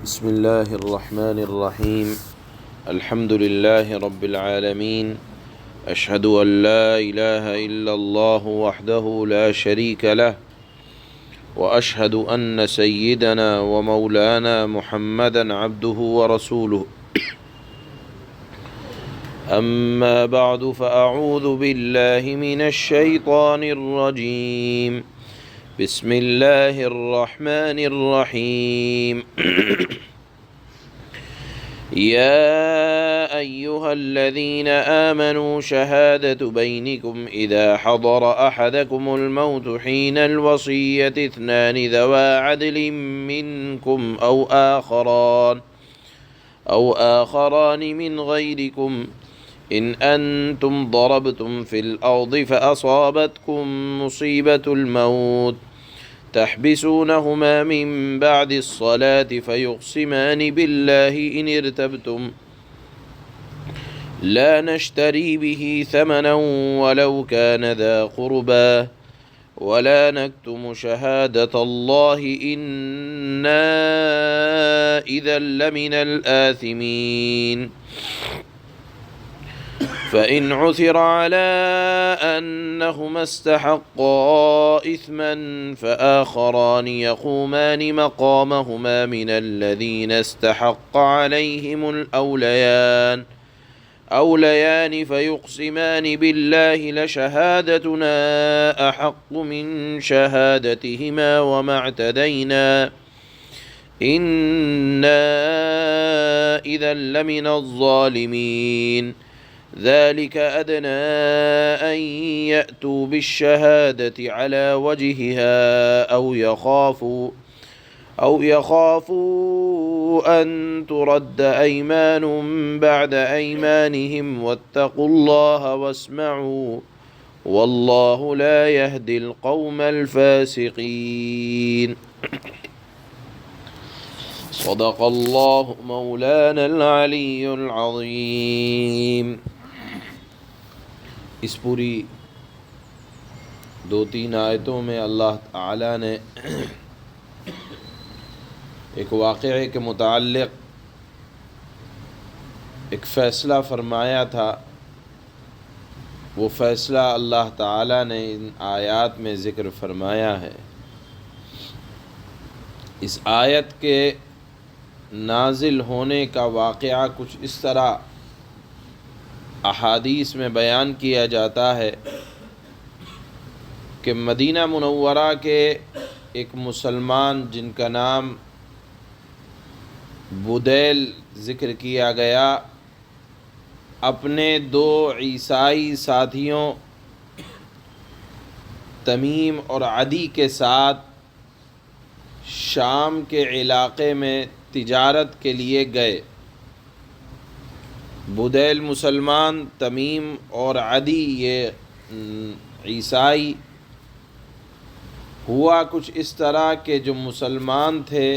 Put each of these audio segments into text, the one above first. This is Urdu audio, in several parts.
بسم اللہ الرحمن الرحیم الحمد للہ رب العالمین اشہد ان لا الہ الا اللہ وحدہ لا شریک لہ واشہد ان سیدنا ومولانا محمدا عبدہ ورسولہ اما بعد فاعوذ باللہ من الشیطان الرجیم بسم اللہ الرحمن الرحیم يا أيها الذين آمنوا شهادة بينكم إذا حضر أحدكم الموت حين الوصية اثنان ذوى عدل منكم أو آخران من غيركم إن أنتم ضربتم في الأرض فأصابتكم مصيبة الموت تحبسونهما من بعد الصلاة فيقسمان بالله إن ارتبتم لا نشتري به ثمنا ولو كان ذا قربى ولا نكتم شهادة الله إنا إذا لمن الآثمين فإن عثر على أنهما استحقا إثما فآخران يقومان مقامهما من الذين استحق عليهم الأوليان فيقسمان بالله لشهادتنا أحق من شهادتهما وما اعتدينا إنا إذا لمن الظالمين ذلك أدنى أن يأتوا بالشهادة على وجهها أو يخافوا أن ترد أيمان بعد أيمانهم واتقوا الله واسمعوا والله لا يهدي القوم الفاسقين صدق الله مولانا العلي العظيم۔ اس پوری 2-3 آیتوں میں اللہ تعالیٰ نے ایک واقعے کے متعلق ایک فیصلہ فرمایا تھا۔ وہ فیصلہ اللہ تعالیٰ نے ان آیات میں ذکر فرمایا ہے۔ اس آیت کے نازل ہونے کا واقعہ کچھ اس طرح احادیث میں بیان کیا جاتا ہے کہ مدینہ منورہ کے ایک مسلمان جن کا نام بدیل ذکر کیا گیا، اپنے 2 عیسائی ساتھیوں تمیم اور عدی کے ساتھ شام کے علاقے میں تجارت کے لیے گئے۔ بدیل مسلمان، تمیم اور عدی یہ عیسائی۔ ہوا کچھ اس طرح کہ جو مسلمان تھے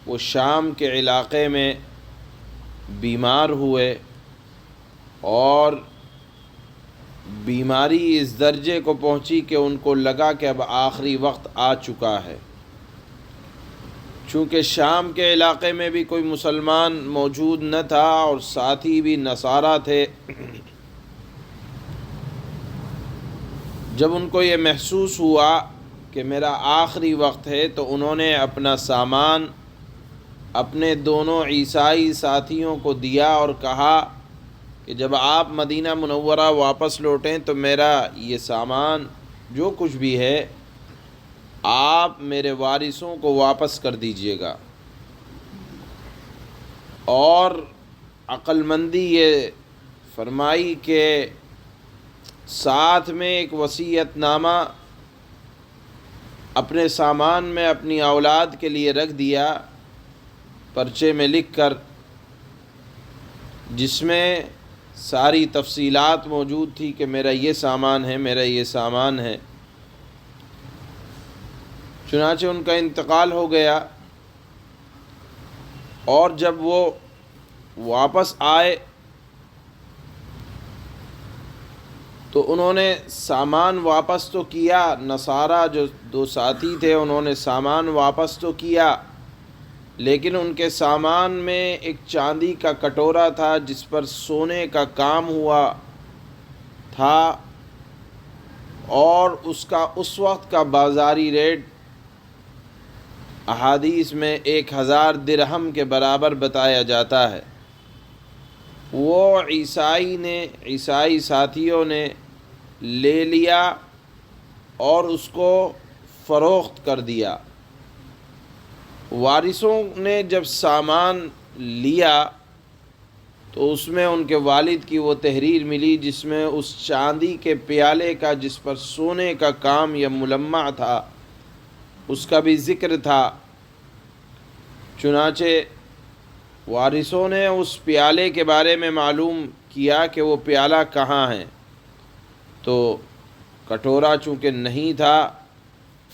وہ شام کے علاقے میں بیمار ہوئے اور بیماری اس درجے کو پہنچی کہ ان کو لگا کہ اب آخری وقت آ چکا ہے۔ چونکہ شام کے علاقے میں بھی کوئی مسلمان موجود نہ تھا اور ساتھی بھی نصارہ تھے، جب ان کو یہ محسوس ہوا کہ میرا آخری وقت ہے تو انہوں نے اپنا سامان اپنے دونوں عیسائی ساتھیوں کو دیا اور کہا کہ جب آپ مدینہ منورہ واپس لوٹیں تو میرا یہ سامان جو کچھ بھی ہے آپ میرے وارثوں کو واپس کر دیجیے گا۔ اور عقل مندی یہ فرمائی کہ ساتھ میں ایک وصیت نامہ اپنے سامان میں اپنی اولاد کے لیے رکھ دیا، پرچے میں لکھ کر، جس میں ساری تفصیلات موجود تھی کہ میرا یہ سامان ہے، میرا یہ سامان ہے۔ چنانچہ ان کا انتقال ہو گیا، اور جب وہ واپس آئے تو انہوں نے سامان واپس تو کیا، نصارہ جو 2 ساتھی تھے انہوں نے سامان واپس تو کیا، لیکن ان کے سامان میں ایک چاندی کا کٹورا تھا جس پر سونے کا کام ہوا تھا، اور اس کا اس وقت کا بازاری ریٹ احادیث میں 1000 درہم کے برابر بتایا جاتا ہے۔ وہ عیسائی ساتھیوں نے لے لیا اور اس کو فروخت کر دیا۔ وارثوں نے جب سامان لیا تو اس میں ان کے والد کی وہ تحریر ملی جس میں اس چاندی کے پیالے کا جس پر سونے کا کام یا ملمع تھا اس کا بھی ذکر تھا۔ چنانچہ وارثوں نے اس پیالے کے بارے میں معلوم کیا کہ وہ پیالہ کہاں ہے، تو کٹورا چونکہ نہیں تھا،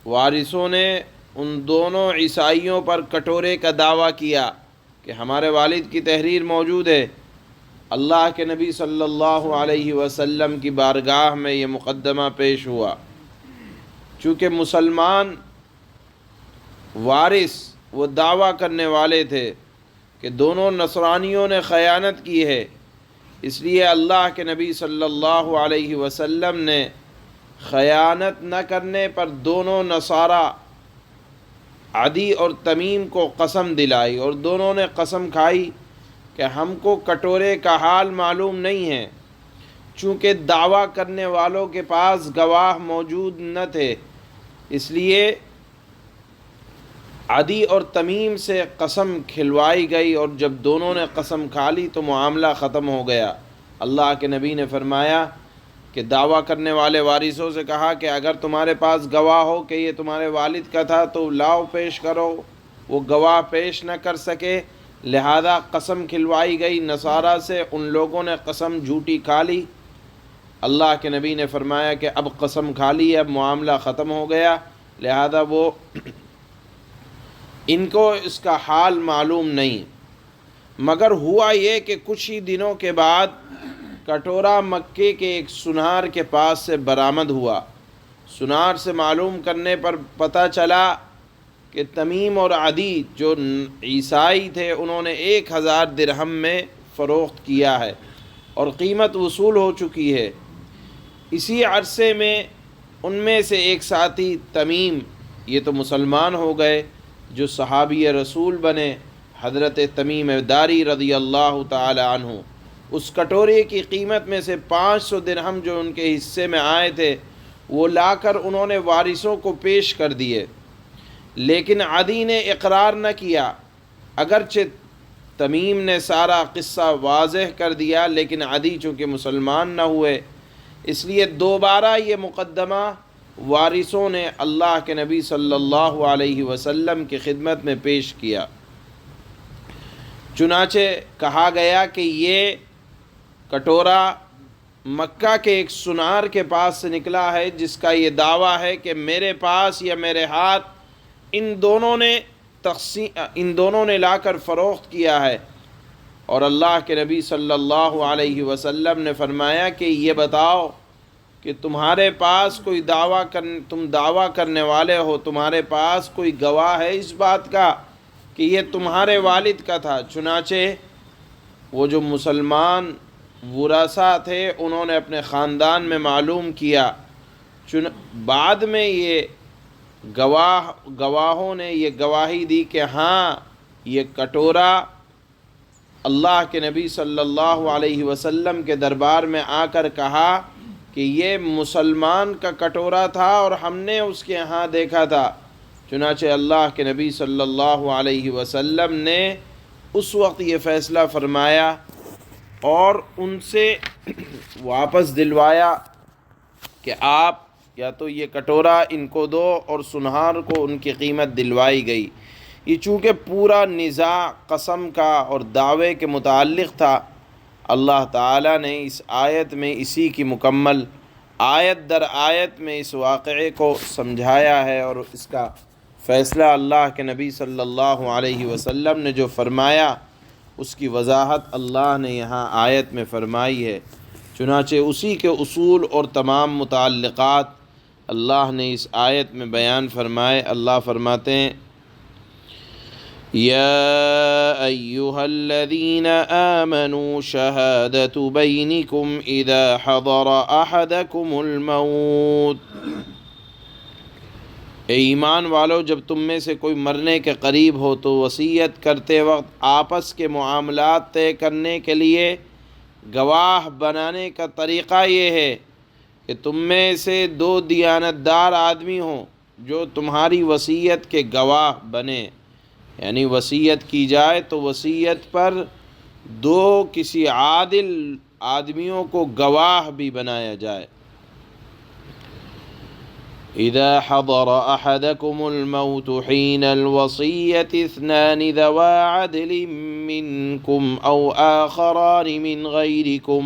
وارثوں نے ان دونوں عیسائیوں پر کٹورے کا دعویٰ کیا کہ ہمارے والد کی تحریر موجود ہے۔ اللہ کے نبی صلی اللہ علیہ وسلم کی بارگاہ میں یہ مقدمہ پیش ہوا۔ چونکہ مسلمان وارث وہ دعویٰ کرنے والے تھے کہ دونوں نصرانیوں نے خیانت کی ہے، اس لیے اللہ کے نبی صلی اللہ علیہ وسلم نے خیانت نہ کرنے پر دونوں نصارہ عدی اور تمیم کو قسم دلائی، اور دونوں نے قسم کھائی کہ ہم کو کٹورے کا حال معلوم نہیں ہے۔ چونکہ دعویٰ کرنے والوں کے پاس گواہ موجود نہ تھے، اس لیے عدی اور تمیم سے قسم کھلوائی گئی، اور جب دونوں نے قسم کھا لی تو معاملہ ختم ہو گیا۔ اللہ کے نبی نے فرمایا کہ دعویٰ کرنے والے وارثوں سے کہا کہ اگر تمہارے پاس گواہ ہو کہ یہ تمہارے والد کا تھا تو لاؤ پیش کرو۔ وہ گواہ پیش نہ کر سکے، لہذا قسم کھلوائی گئی نصارہ سے، ان لوگوں نے قسم جھوٹی کھا لی۔ اللہ کے نبی نے فرمایا کہ اب قسم کھا لی، اب معاملہ ختم ہو گیا، لہذا وہ ان کو اس کا حال معلوم نہیں۔ مگر ہوا یہ کہ کچھ ہی دنوں کے بعد کٹورا مکے کے ایک سنار کے پاس سے برآمد ہوا۔ سنار سے معلوم کرنے پر پتہ چلا کہ تمیم اور عدی جو عیسائی تھے انہوں نے 1000 درہم میں فروخت کیا ہے اور قیمت وصول ہو چکی ہے۔ اسی عرصے میں ان میں سے ایک ساتھی تمیم، یہ تو مسلمان ہو گئے، جو صحابی رسول بنے، حضرت تمیم داری رضی اللہ تعالی عنہ، اس کٹورے کی قیمت میں سے 500 درہم جو ان کے حصے میں آئے تھے وہ لا کر انہوں نے وارثوں کو پیش کر دیے، لیکن عدی نے اقرار نہ کیا۔ اگرچہ تمیم نے سارا قصہ واضح کر دیا، لیکن عدی چونکہ مسلمان نہ ہوئے، اس لیے دوبارہ یہ مقدمہ وارثوں نے اللہ کے نبی صلی اللہ علیہ وسلم کی خدمت میں پیش کیا۔ چنانچہ کہا گیا کہ یہ کٹورا مکہ کے ایک سنار کے پاس سے نکلا ہے جس کا یہ دعویٰ ہے کہ میرے پاس یا میرے ہاتھ ان دونوں نے لا کر فروخت کیا ہے۔ اور اللہ کے نبی صلی اللہ علیہ وسلم نے فرمایا کہ یہ بتاؤ کہ تمہارے پاس کوئی تم دعویٰ کرنے والے ہو، تمہارے پاس کوئی گواہ ہے اس بات کا کہ یہ تمہارے والد کا تھا؟ چنانچہ وہ جو مسلمان ورثاء تھے انہوں نے اپنے خاندان میں معلوم کیا۔ بعد میں یہ گواہوں نے یہ گواہی دی کہ ہاں یہ کٹورا اللہ کے نبی صلی اللہ علیہ وسلم کے دربار میں آ کر کہا کہ یہ مسلمان کا کٹورا تھا اور ہم نے اس کے ہاں دیکھا تھا۔ چنانچہ اللہ کے نبی صلی اللہ علیہ وسلم نے اس وقت یہ فیصلہ فرمایا اور ان سے واپس دلوایا کہ آپ یا تو یہ کٹورا ان کو دو، اور سنہار کو ان کی قیمت دلوائی گئی۔ یہ چونکہ پورا نزاع قسم کا اور دعوے کے متعلق تھا، اللہ تعالیٰ نے اس آیت میں اسی کی مکمل آیت در آیت میں اس واقعے کو سمجھایا ہے، اور اس کا فیصلہ اللہ کے نبی صلی اللہ علیہ وسلم نے جو فرمایا اس کی وضاحت اللہ نے یہاں آیت میں فرمائی ہے۔ چنانچہ اسی کے اصول اور تمام متعلقات اللہ نے اس آیت میں بیان فرمائے۔ اللہ فرماتے ہیں يا أيها الذين آمنوا شهادة بينكم إذا حضر أحدكم الموت، اے ایمان والو، جب تم میں سے کوئی مرنے کے قریب ہو تو وصیت کرتے وقت آپس کے معاملات طے کرنے کے لیے گواہ بنانے کا طریقہ یہ ہے کہ تم میں سے دو دیانتدار آدمی ہوں جو تمہاری وصیت کے گواہ بنے، یعنی وصیت کی جائے تو وصیت پر دو کسی عادل آدمیوں کو گواہ بھی بنایا جائے۔ اذا حضر احدكم الموت حين الوصية اثنان ذوا عدل منكم او آخران من غيركم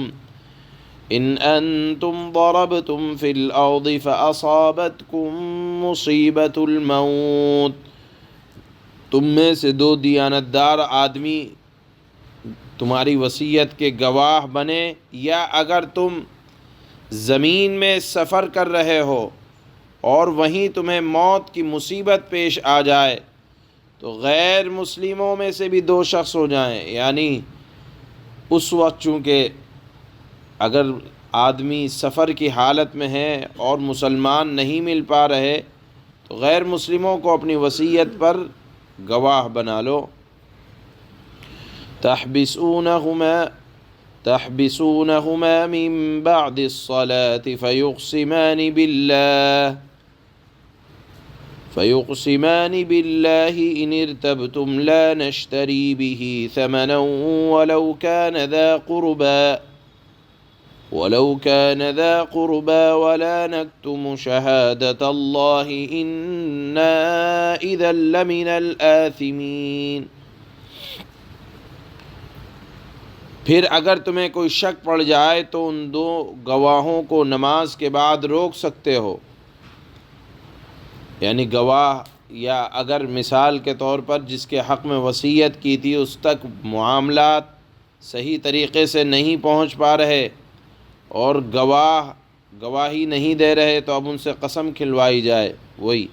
ان انتم ضربتم في الارض فاصابتكم مصيبة الموت، تم میں سے دو دیانتدار آدمی تمہاری وصیت کے گواہ بنے، یا اگر تم زمین میں سفر کر رہے ہو اور وہیں تمہیں موت کی مصیبت پیش آ جائے تو غیر مسلموں میں سے بھی دو شخص ہو جائیں، یعنی اس وقت چونکہ اگر آدمی سفر کی حالت میں ہے اور مسلمان نہیں مل پا رہے تو غیر مسلموں کو اپنی وصیت پر گواہ بنا لو۔ تحبسونهما من بعد الصلاة فيقسمان بالله إن ارتبتم لا نشتري به ثمنا ولو كان ذا قربى ولا نكتم شهادة الله إنا إذا لمن الآثمين۔ پھر اگر تمہیں کوئی شک پڑ جائے تو ان دو گواہوں کو نماز کے بعد روک سکتے ہو، یعنی گواہ، یا اگر مثال کے طور پر جس کے حق میں وصیت کی تھی اس تک معاملات صحیح طریقے سے نہیں پہنچ پا رہے اور گواہی نہیں دے رہے تو اب ان سے قسم کھلوائی جائے وہی۔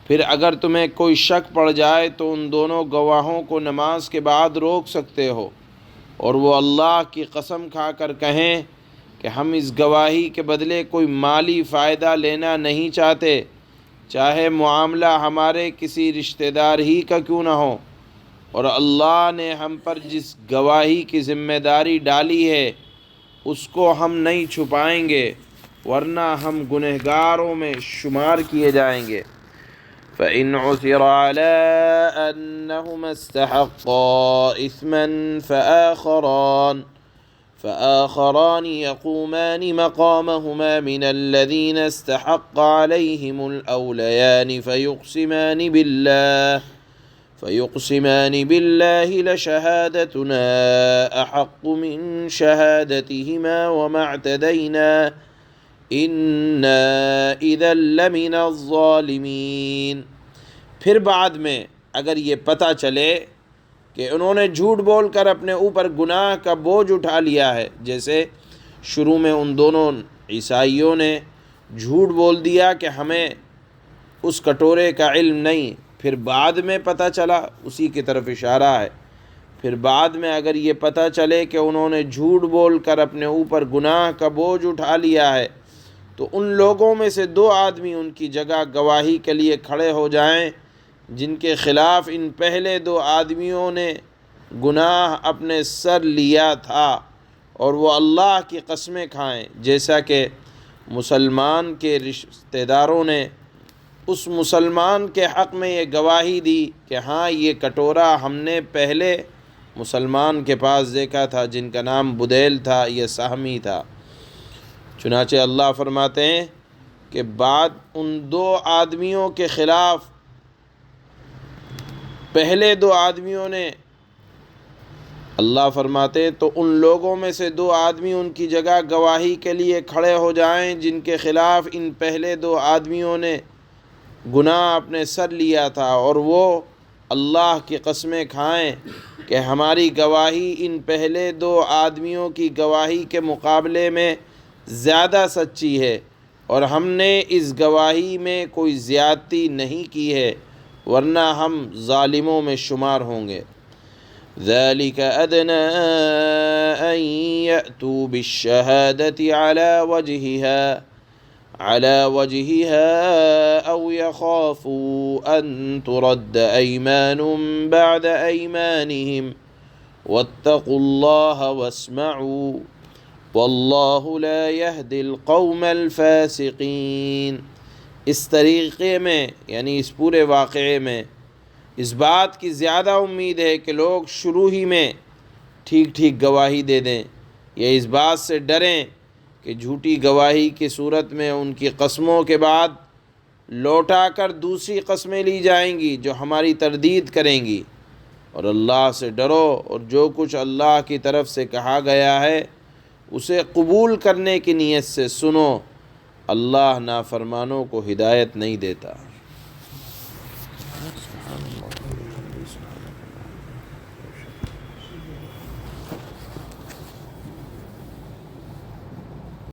پھر اگر تمہیں کوئی شک پڑ جائے تو ان دونوں گواہوں کو نماز کے بعد روک سکتے ہو اور وہ اللہ کی قسم کھا کر کہیں کہ ہم اس گواہی کے بدلے کوئی مالی فائدہ لینا نہیں چاہتے، چاہے معاملہ ہمارے کسی رشتہ دار ہی کا کیوں نہ ہو، اور اللہ نے ہم پر جس گواہی کی ذمہ داری ڈالی ہے اس کو ہم نہیں چھپائیں گے ورنہ ہم گنہگاروں میں شمار کیے جائیں گے۔ فَإِنْ عُثِرَ عَلَىٰ أَنَّهُمَا اسْتَحَقَّا إِثْمًا فآخران يقومان مقامهما من الذين استحق عليهم الأوليان فيقسمان بالله لشهادتنا أحق من شهادتهما وما اعتدينا إنا إذا لمن الظالمين۔ پھر بعد میں اگر یہ پتہ چلے کہ انہوں نے جھوٹ بول کر اپنے اوپر گناہ کا بوجھ اٹھا لیا ہے، جیسے شروع میں ان دونوں عیسائیوں نے جھوٹ بول دیا کہ ہمیں اس کٹورے کا علم نہیں، پھر بعد میں پتہ چلا، اسی کی طرف اشارہ ہے، پھر بعد میں اگر یہ پتہ چلے کہ انہوں نے جھوٹ بول کر اپنے اوپر گناہ کا بوجھ اٹھا لیا ہے تو ان لوگوں میں سے دو آدمی ان کی جگہ گواہی کے لیے کھڑے ہو جائیں جن کے خلاف ان پہلے دو آدمیوں نے گناہ اپنے سر لیا تھا، اور وہ اللہ کی قسمیں کھائیں، جیسا کہ مسلمان کے رشتہ داروں نے اس مسلمان کے حق میں یہ گواہی دی کہ ہاں یہ کٹورا ہم نے پہلے مسلمان کے پاس دیکھا تھا جن کا نام بدیل تھا، یہ سہمی تھا۔ چنانچہ اللہ فرماتے ہیں کہ بعد ان دو آدمیوں کے خلاف پہلے دو آدمیوں نے، اللہ فرماتے تو ان لوگوں میں سے دو آدمی ان کی جگہ گواہی کے لیے کھڑے ہو جائیں جن کے خلاف ان پہلے دو آدمیوں نے گناہ اپنے سر لیا تھا، اور وہ اللہ کی قسمیں کھائیں کہ ہماری گواہی ان پہلے دو آدمیوں کی گواہی کے مقابلے میں زیادہ سچی ہے اور ہم نے اس گواہی میں کوئی زیادتی نہیں کی ہے، ورنہ ہم ظالموں میں شمار ہوں گے۔ ذَلِكَ أَدْنَىٰ أَن يَأْتُوا بِالشَّهَادَةِ عَلَىٰ وَجْهِهَا أَوْ يَخَافُوا أَن تُرَدَّ أَيْمَانٌ بَعْدَ أَيْمَانِهِمْ وَاتَّقُوا اللَّهَ وَاسْمَعُوا وَاللَّهُ لَا يَهْدِي الْقَوْمَ الْفَاسِقِينَ۔ اس طریقے میں یعنی اس پورے واقعے میں اس بات کی زیادہ امید ہے کہ لوگ شروع ہی میں ٹھیک ٹھیک گواہی دے دیں، یا اس بات سے ڈریں کہ جھوٹی گواہی کی صورت میں ان کی قسموں کے بعد لوٹا کر دوسری قسمیں لی جائیں گی جو ہماری تردید کریں گی۔ اور اللہ سے ڈرو اور جو کچھ اللہ کی طرف سے کہا گیا ہے اسے قبول کرنے کی نیت سے سنو، اللہ نافرمانوں کو ہدایت نہیں دیتا۔